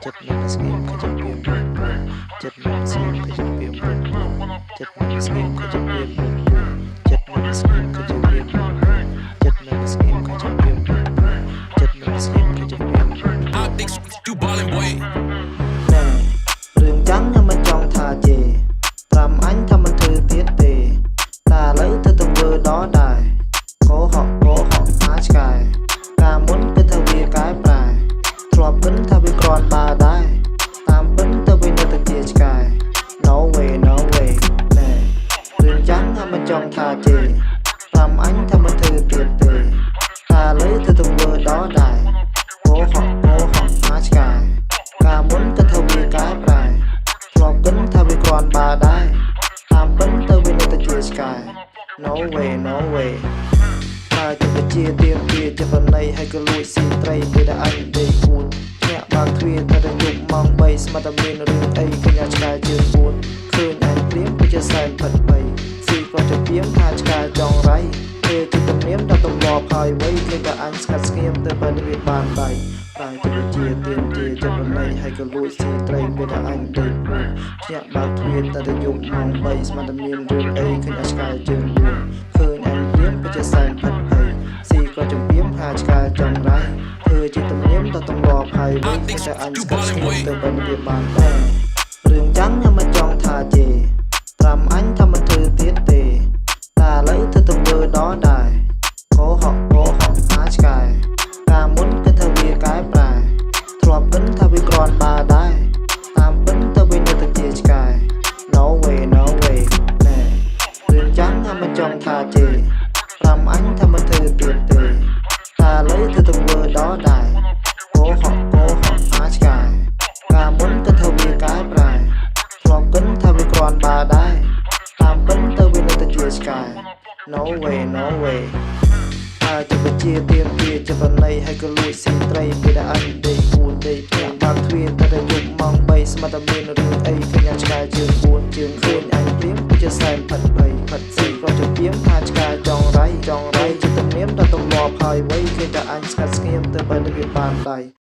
ចិត្តនឹងស្ងៀមខិតពីពូចិត្តនឹងស្ងៀមខិតពីពូចិត្តនឹងស្ងៀមខិតពីពូចិត្តនឹងស្ងៀមខិតពីពូចិត្តនឹងស្ងៀមខិតពីពូចិត្តនឹងស្ងៀមខិតពីពូ I think you ballin' boy ណែរឿងចាំងមិនចង់ថាជេត្រាំអញថាមិនធ្វើទៀតទេតែឥឡូវទៅធ្វើដល់ដែរកោហកអាឆ្កែការមុនគឺថាវាកែប្រែធ្លាប់ពិនថាវាគ្រាន់បើដែរតាមពិនទៅវានៅតែជាឆ្កែ No way ណែរឿងចាំងមិនចង់ថាជេត្រាំអញថាមិនធ្វើទៀតទេតែឥឡូវទៅធ្វើដល់ដែរកោហកអាឆ្កែការមុនគឺថាវាកែប្រែធ្លាប់ពិនថាវាគ្រាន់បើដែរតាមពិនទៅវានៅតែជាឆ្កែ No way ហើយទៅជាទៀមជាបណ្ណៃហើយក៏លួចស៊ីត្រីពេលដែលអញដេកពួនញាក់បើកទ្វារតែយប់ម៉ោង3ស្មាត់តែមានរឿងអីកញ្ញាឆ្កែជឿនពួនឃើញអញព្រាមពិតជាសែនផិតភ័យស៊ីក៏ទៅព្រាមថាឆ្កែចង់រៃពេលទីទំនៀមដល់ទម្លាប់ហើយវៃឃើញតែអញស្ងាត់ស្ងៀមទៅបើវាបានដៃតែទៅជាទៀមជាបណ្ណៃហើយក៏លួចស៊ីត្រីពេលដែលអញដេកពួនញាក់បើកទ្វារតែយប់ម៉ោង3ស្មាត់តែមានរឿងអីឃើញឆ្កែជឿនពួនឃើញអញព្រាមពិតជាសែនផិតភ័យស៊ីក៏ចំពីមថាឆ្កែចង់រៃធ្វើជាទំនៀមដល់ទម្លាប់ហើយវៃឃើញតែអញស្ងាត់ស្ងៀមទៅបើវាបានដៃរឿងចាំងមិនចង់ថាជេត្រាំអញថាមិនធ្វើទៀតទេតែឥឡូវទៅធ្វើដល់ដែរកោហកអាឆ្កែការមុនគឺថាវាកែប្រែធ្លាប់ពិនថាវាគ្រាន់បើដែរតាមពិនទៅវានៅតែជាឆ្កែ No way ណែរឿងចាំងមិនចង់ថាជេត្រាំអញថាមិនធ្វើទៀតទេតែឥឡូវទៅធ្វើដល់ដែរកោហកអាឆ្កែការមុនគឺថាវាកែប្រែធ្លាប់ពិនថាវាគ្រាន់បើដែរតាមពិនទៅវានៅតែជាឆ្កែ No way ហើយទៅជាទៀមជាបណ្ណៃហើយក៏លួចស៊ីត្រីពេលដែលអញដេកពួនដេកភ្នាក់បើកទ្វារតែយប់ម៉ោង3ស្មាត់តែមានរឿងអីឃើញឆ្កែជឿនពួនជើងឃើញអញព្រាមគឺជាសែនផិតភ័យផិតស៊ីក៏ទៅព្រាមថាឆ្កែចង់រៃជាទំនៀមដល់ទម្លាប់ហើយវៃឃើញតែអញស្ងាត់ស្ងៀមទៅបើវាបានដៃ